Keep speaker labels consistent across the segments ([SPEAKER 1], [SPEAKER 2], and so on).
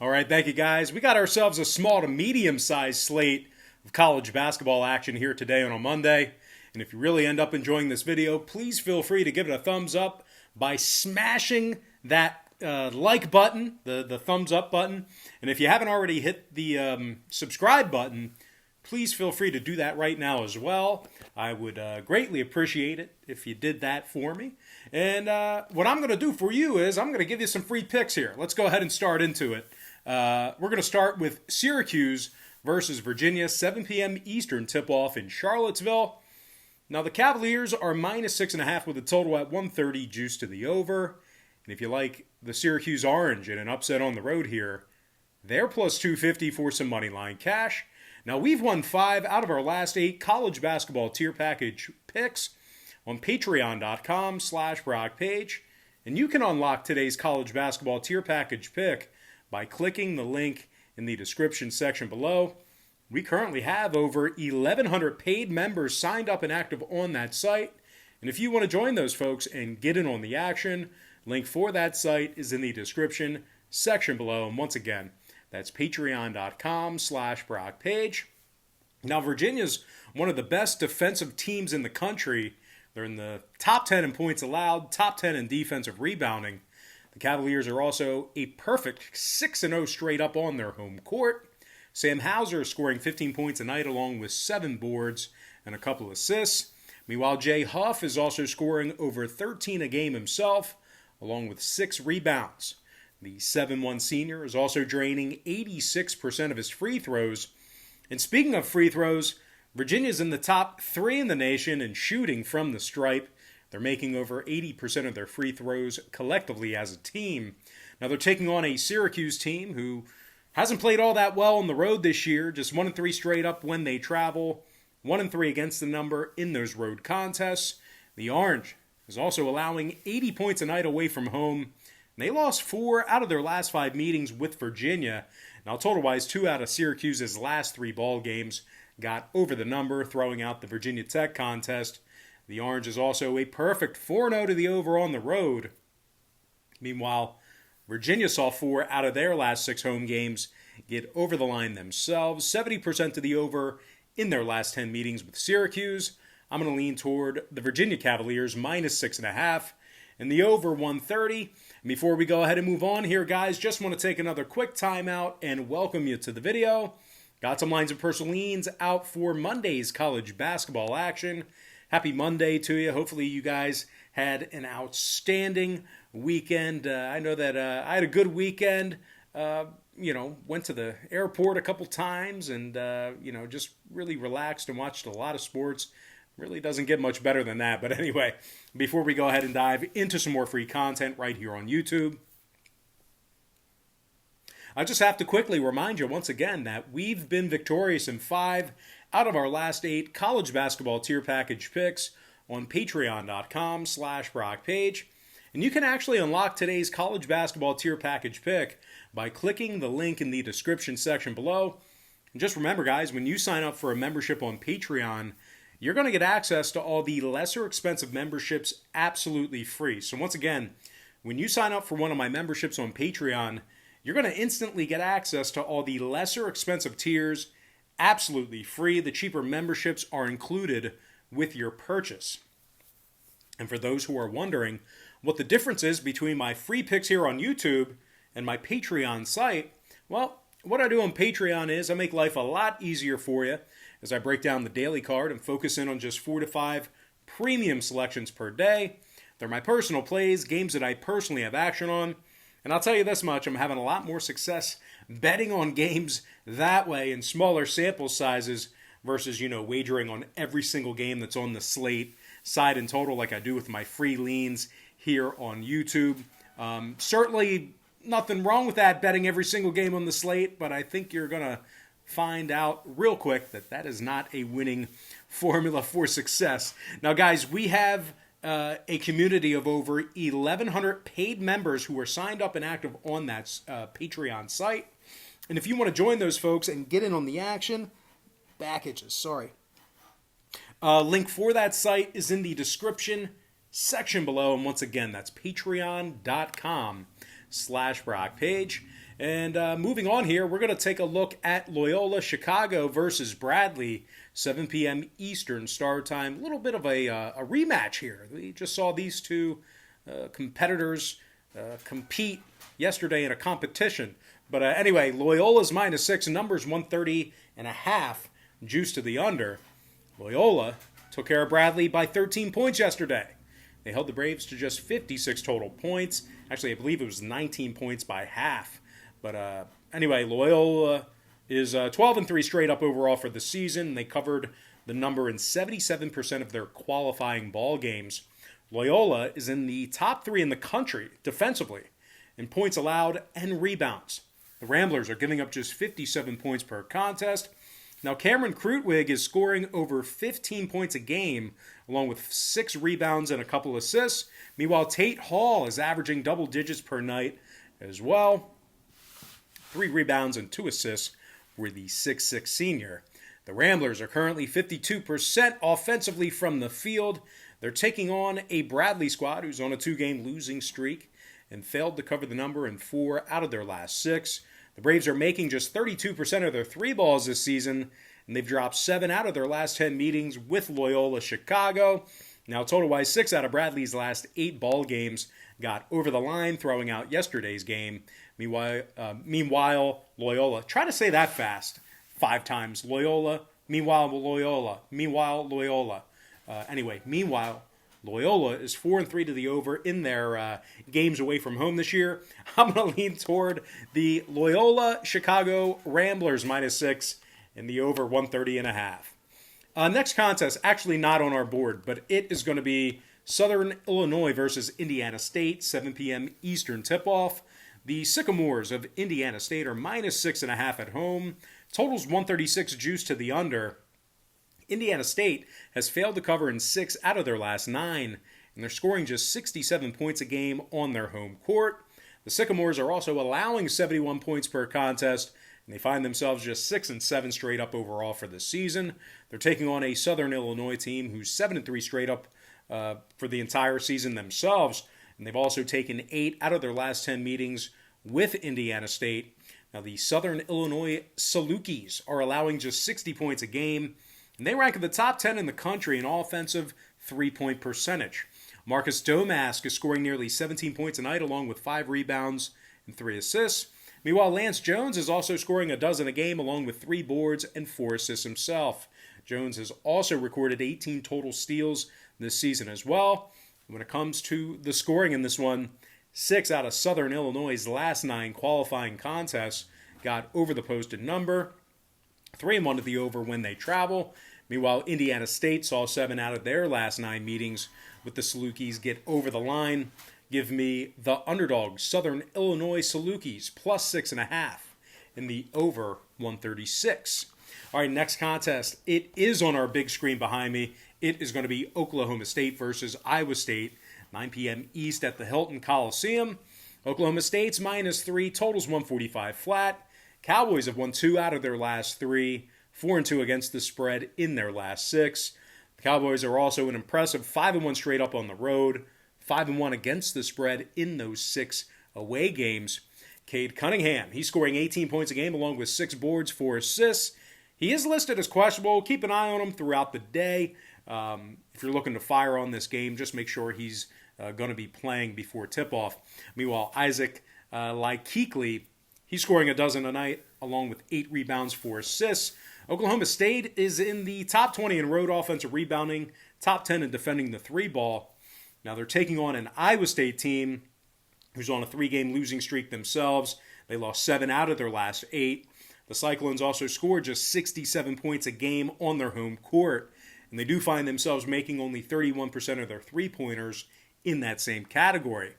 [SPEAKER 1] All right, thank you guys. We got ourselves a small to medium-sized slate of college basketball action here today on a Monday. And if you really end up enjoying this video, please feel free to give it a thumbs up by smashing that like button, the thumbs up button. And if you haven't already hit the subscribe button, please feel free to do that right now as well. I would greatly appreciate it if you did that for me. And what I'm going to do for you is I'm going to give you some free picks here. Let's go ahead and start into it. We're going to start with Syracuse versus Virginia, 7 p.m. Eastern tip-off in Charlottesville. Now, the Cavaliers are minus 6.5 with a total at 130 juice to the over. And if you like the Syracuse Orange in an upset on the road here, they're plus 250 for some money line cash. Now, we've won 5 out of our last 8 college basketball tier package picks on patreon.com/BrockPage. And you can unlock today's college basketball tier package pick by clicking the link in the description section below. We currently have over 1,100 paid members signed up and active on that site. And if you want to join those folks and get in on the action, link for that site is in the description section below. And once again, that's patreon.com/BrockPage. Now, Virginia's one of the best defensive teams in the country. They're in the top 10 in points allowed, top 10 in defensive rebounding. The Cavaliers are also a perfect 6-0 straight up on their home court. Sam Hauser is scoring 15 points a night along with 7 boards and a couple assists. Meanwhile, Jay Huff is also scoring over 13 a game himself, along with 6 rebounds. The 7'1 senior is also draining 86% of his free throws. And speaking of free throws, Virginia's in the top 3 in the nation in shooting from the stripe. They're making over 80% of their free throws collectively as a team. Now, they're taking on a Syracuse team who hasn't played all that well on the road this year, just 1-3 straight up when they travel, 1-3 against the number in those road contests. The Orange is also allowing 80 points a night away from home. They lost 4 out of their last 5 meetings with Virginia. Now, total-wise, 2 out of Syracuse's last 3 ball games got over the number, throwing out the Virginia Tech contest. The Orange is also a perfect 4-0 to the over on the road. Meanwhile, Virginia saw 4 out of their last 6 home games get over the line themselves, 70% to the over in their last 10 meetings with Syracuse. I'm going to lean toward the Virginia Cavaliers minus 6.5 and the over 130. And before we go ahead and move on here, guys, just want to take another quick timeout and welcome you to the video. Got some lines of personal leans out for Monday's college basketball action. Happy Monday to you. Hopefully you guys had an outstanding weekend. I know that I had a good weekend. Went to the airport a couple times and, just really relaxed and watched a lot of sports. Really doesn't get much better than that. But anyway, before we go ahead and dive into some more free content right here on YouTube, I just have to quickly remind you once again that we've been victorious in 5 out of our last 8 college basketball tier package picks on patreon.com/BrockPage. And you can actually unlock today's college basketball tier package pick by clicking the link in the description section below. And just remember, guys, when you sign up for a membership on Patreon, you're going to get access to all the lesser expensive memberships absolutely free. So once again, when you sign up for one of my memberships on Patreon, you're going to instantly get access to all the lesser expensive tiers absolutely free. The cheaper memberships are included with your purchase. And for those who are wondering what the difference is between my free picks here on YouTube and my Patreon site, well, what I do on Patreon is I make life a lot easier for you as I break down the daily card and focus in on just 4 to 5 premium selections per day. They're my personal plays, games that I personally have action on. And I'll tell you this much, I'm having a lot more success betting on games that way in smaller sample sizes versus, wagering on every single game that's on the slate, side and total, like I do with my free leans here on YouTube. Certainly nothing wrong with that, betting every single game on the slate, but I think you're going to find out real quick that that is not a winning formula for success. Now, guys, we have a community of over 1,100 paid members who are signed up and active on that Patreon site. And if you want to join those folks and get in on the action, link for that site is in the description section below. And once again, that's patreon.com/BrockPage. And moving on here, we're going to take a look at Loyola Chicago versus Bradley, 7 p.m. Eastern start time. A little bit of a rematch here. We just saw these two competitors compete yesterday in a competition. But anyway, Loyola's -6, numbers 130.5, juice to the under. Loyola took care of Bradley by 13 points yesterday. They held the Braves to just 56 total points. Actually, I believe it was 19 points by half. But anyway, Loyola is 12-3 straight up overall for the season. They covered the number in 77% of their qualifying ball games. Loyola is in the top 3 in the country defensively in points allowed and rebounds. The Ramblers are giving up just 57 points per contest. Now, Cameron Krutwig is scoring over 15 points a game, along with 6 rebounds and a couple assists. Meanwhile, Tate Hall is averaging double digits per night as well. 3 rebounds and 2 assists for the 6'6 senior. The Ramblers are currently 52% offensively from the field. They're taking on a Bradley squad who's on a 2-game losing streak and failed to cover the number in 4 out of their last 6. The Braves are making just 32% of their 3 balls this season, and they've dropped 7 out of their last 10 meetings with Loyola Chicago. Now, total-wise, 6 out of Bradley's last 8 ball games got over the line, throwing out yesterday's game. Meanwhile, Loyola, try to say that fast 5 times. Loyola, meanwhile, Loyola, meanwhile, Loyola. Meanwhile, Loyola is 4-3 to the over in their games away from home this year. I'm going to lean toward the Loyola Chicago Ramblers -6 and the over 130.5. Next contest, actually not on our board, but it is going to be Southern Illinois versus Indiana State, 7 p.m. Eastern tip-off. The Sycamores of Indiana State are -6.5 at home. Totals 136 juice to the under. Indiana State has failed to cover in 6 out of their last 9, and they're scoring just 67 points a game on their home court. The Sycamores are also allowing 71 points per contest, and they find themselves just 6-7 straight up overall for the season. They're taking on a Southern Illinois team who's 7-3 straight up for the entire season themselves, and they've also taken 8 out of their last 10 meetings with Indiana State. Now, the Southern Illinois Salukis are allowing just 60 points a game, and they rank in the top 10 in the country in offensive 3-point percentage. Marcus Domask is scoring nearly 17 points a night, along with 5 rebounds and 3 assists. Meanwhile, Lance Jones is also scoring a dozen a game, along with 3 boards and 4 assists himself. Jones has also recorded 18 total steals this season as well. When it comes to the scoring in this one, 6 out of Southern Illinois' last 9 qualifying contests got over the posted number. 3-1 to the over when they travel. Meanwhile, Indiana State saw 7 out of their last 9 meetings with the Salukis get over the line. Give me the underdog, Southern Illinois Salukis, +6.5 in the over 136. All right, next contest. It is on our big screen behind me. It is going to be Oklahoma State versus Iowa State, 9 p.m. East at the Hilton Coliseum. Oklahoma State's -3, totals 145 flat. Cowboys have won 2 out of their last 3, 4-2 against the spread in their last 6. The Cowboys are also an impressive 5-1 straight up on the road, 5-1 against the spread in those 6 away games. Cade Cunningham, he's scoring 18 points a game along with 6 boards, 4 assists. He is listed as questionable. Keep an eye on him throughout the day. If you're looking to fire on this game, just make sure he's going to be playing before tip-off. Meanwhile, Isaac Likekele, he's scoring a dozen a night, along with 8 rebounds, 4 assists. Oklahoma State is in the top 20 in road offensive rebounding, top 10 in defending the 3-ball. Now they're taking on an Iowa State team who's on a 3-game losing streak themselves. They lost 7 out of their last 8. The Cyclones also scored just 67 points a game on their home court, and they do find themselves making only 31% of their 3-pointers in that same category.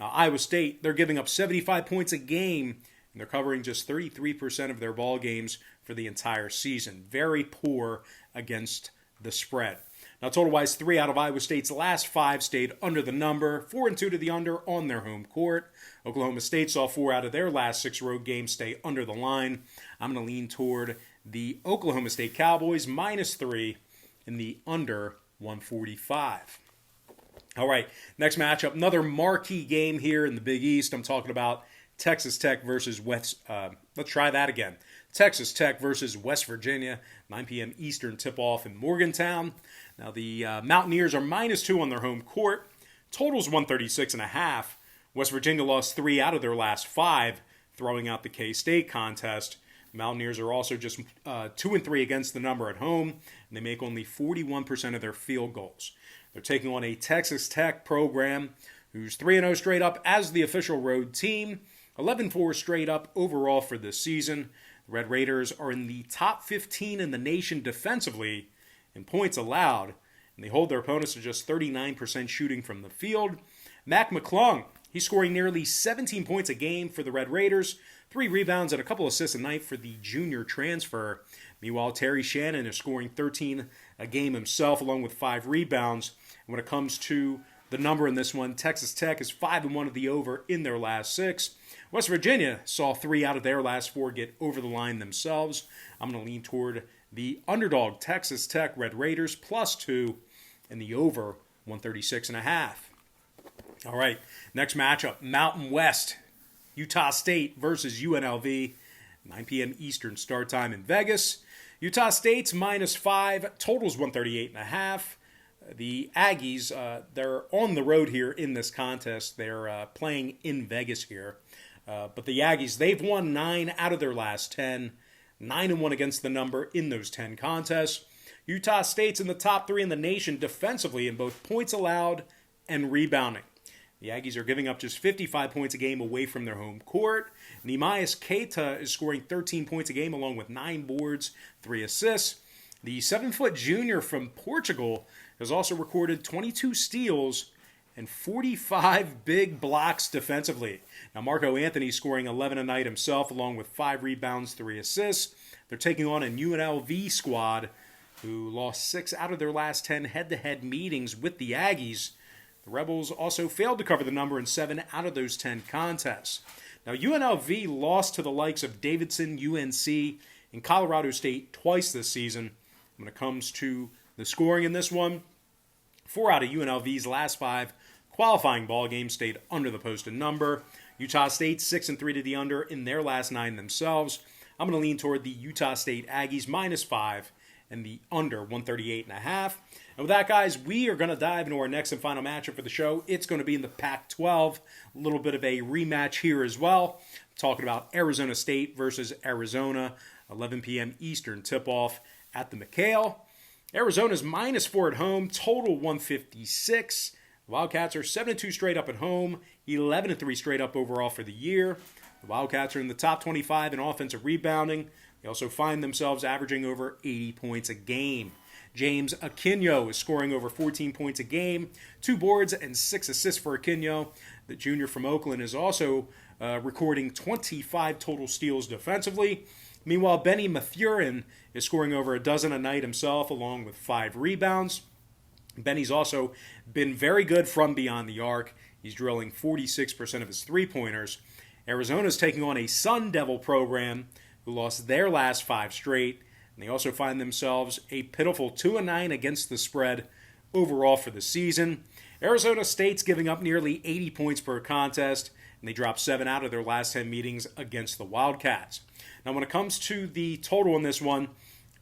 [SPEAKER 1] Now, Iowa State, they're giving up 75 points a game, and they're covering just 33% of their ball games for the entire season. Very poor against the spread. Now, total-wise, 3 out of Iowa State's last 5 stayed under the number, 4-2 to the under on their home court. Oklahoma State saw 4 out of their last 6 road games stay under the line. I'm going to lean toward the Oklahoma State Cowboys, -3 in the under 145. All right, next matchup, another marquee game here in the Big East. I'm talking about Texas Tech versus let's try that again. Texas Tech versus West Virginia, 9 p.m. Eastern tip-off in Morgantown. Now the Mountaineers are -2 on their home court. Total's 136.5. West Virginia lost 3 out of their last 5, throwing out the K-State contest. The Mountaineers are also just 2-3 against the number at home, and they make only 41% of their field goals. They're taking on a Texas Tech program who's 3-0 straight up as the official road team, 11-4 straight up overall for this season. The Red Raiders are in the top 15 in the nation defensively in points allowed, and they hold their opponents to just 39% shooting from the field. Mac McClung, he's scoring nearly 17 points a game for the Red Raiders, 3 rebounds and a couple assists a night for the junior transfer. Meanwhile, Terry Shannon is scoring 13 a game himself, along with 5 rebounds. And when it comes to the number in this one, Texas Tech is 5-1 of the over in their last 6. West Virginia saw 3 out of their last 4 get over the line themselves. I'm going to lean toward the underdog Texas Tech Red Raiders +2 and the over 136.5. All right, next matchup, Mountain West, Utah State versus UNLV, 9 p.m. Eastern start time in Vegas. Utah State's -5, totals 138.5. The Aggies, they're on the road here in this contest. They're playing in Vegas here. But the Aggies, they've won 9 out of their last 10, 9-1 against the number in those 10 contests. Utah State's in the top 3 in the nation defensively in both points allowed and rebounding. The Aggies are giving up just 55 points a game away from their home court. Nehemias Keita is scoring 13 points a game along with 9 boards, 3 assists. The 7-foot junior from Portugal has also recorded 22 steals and 45 big blocks defensively. Now, Marco Anthony scoring 11 a night himself along with 5 rebounds, 3 assists. They're taking on a UNLV squad who lost 6 out of their last 10 head-to-head meetings with the Aggies. The Rebels also failed to cover the number in 7 out of those 10 contests. Now, UNLV lost to the likes of Davidson, UNC, and Colorado State twice this season. When it comes to the scoring in this one, 4 out of UNLV's last 5 qualifying ball games stayed under the posted number. Utah State 6-3 to the under in their last 9 themselves. I'm going to lean toward the Utah State Aggies -5 and the under 138.5. And with that, guys, we are going to dive into our next and final matchup for the show. It's going to be in the Pac-12. A little bit of a rematch here as well. Talking about Arizona State versus Arizona, 11 p.m. Eastern tip-off at the McHale. Arizona's -4 at home, total 156. The Wildcats are 7-2 straight up at home, 11-3 straight up overall for the year. The Wildcats are in the top 25 in offensive rebounding. They also find themselves averaging over 80 points a game. James Akinjo is scoring over 14 points a game, 2 boards and 6 assists for Akinjo. The junior from Oakland is also recording 25 total steals defensively. Meanwhile, Benny Mathurin is scoring over a dozen a night himself, along with 5 rebounds. Benny's also been very good from beyond the arc. He's drilling 46% of his three-pointers. Arizona's taking on a Sun Devil program who lost their last 5 straight. And they also find themselves a pitiful 2-9 against the spread overall for the season. Arizona State's giving up nearly 80 points per contest, and they dropped 7 out of their last 10 meetings against the Wildcats. Now, when it comes to the total in this one,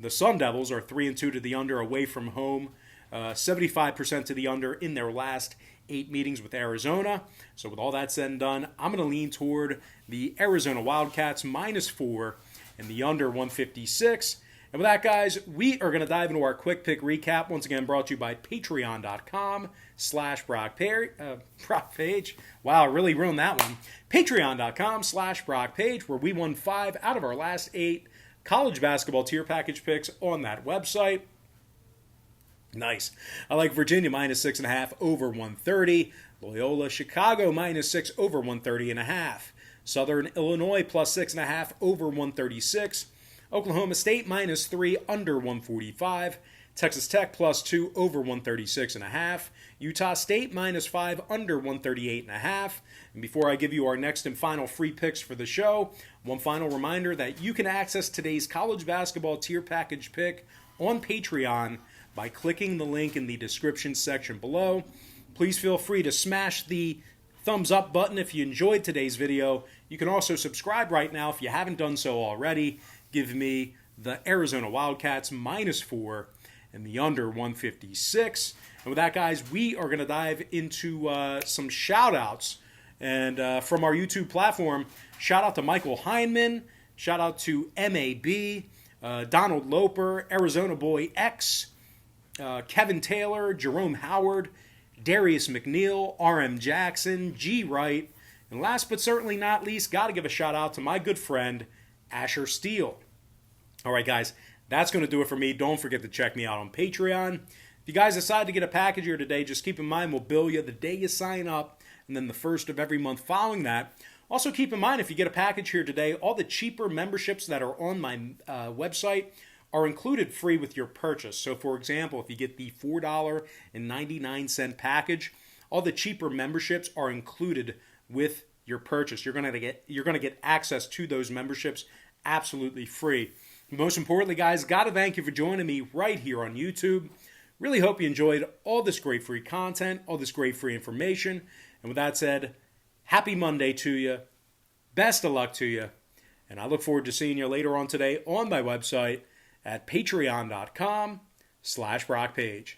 [SPEAKER 1] the Sun Devils are 3-2 to the under away from home, 75% to the under in their last 8 meetings with Arizona. So with all that said and done, I'm going to lean toward the Arizona Wildcats -4 and the under 156. And with that, guys, we are going to dive into our quick pick recap. Once again, brought to you by Patreon.com/Brock Page. Wow, I really ruined that one. Patreon.com/Brock Page, where we won 5 out of our last 8 college basketball tier package picks on that website. Nice. I like Virginia -6.5 over 130. Loyola Chicago -6 over 130.5. Southern Illinois +6.5 over 136. Oklahoma State -3 under 145. Texas Tech +2 over 136.5. Utah State -5 under 138.5. And before I give you our next and final free picks for the show, one final reminder that you can access today's college basketball tier package pick on Patreon by clicking the link in the description section below. Please feel free to smash the thumbs up button if you enjoyed today's video. You can also subscribe right now if you haven't done so already. Give me the Arizona Wildcats -4 and the under 156. And with that, guys, we are going to dive into some shout-outs. And from our YouTube platform, shout out to Michael Heineman, shout out to MAB, Donald Loper, Arizona Boy X, Kevin Taylor, Jerome Howard, Darius McNeil, RM Jackson, G. Wright, and last but certainly not least, got to give a shout out to my good friend, Asher Steele. All right, guys, that's going to do it for me. Don't forget to check me out on Patreon. If you guys decide to get a package here today, just keep in mind we'll bill you the day you sign up, and then the first of every month following that. Also, keep in mind, if you get a package here today, all the cheaper memberships that are on my website are included free with your purchase. So, for example, if you get the $4.99 package, all the cheaper memberships are included with your purchase. You're going to get access to those memberships absolutely free. Most importantly, guys, got to thank you for joining me right here on YouTube. Really hope you enjoyed all this great free content, all this great free information. And with that said, happy Monday to you. Best of luck to you. And I look forward to seeing you later on today on my website at patreon.com/BrockPage.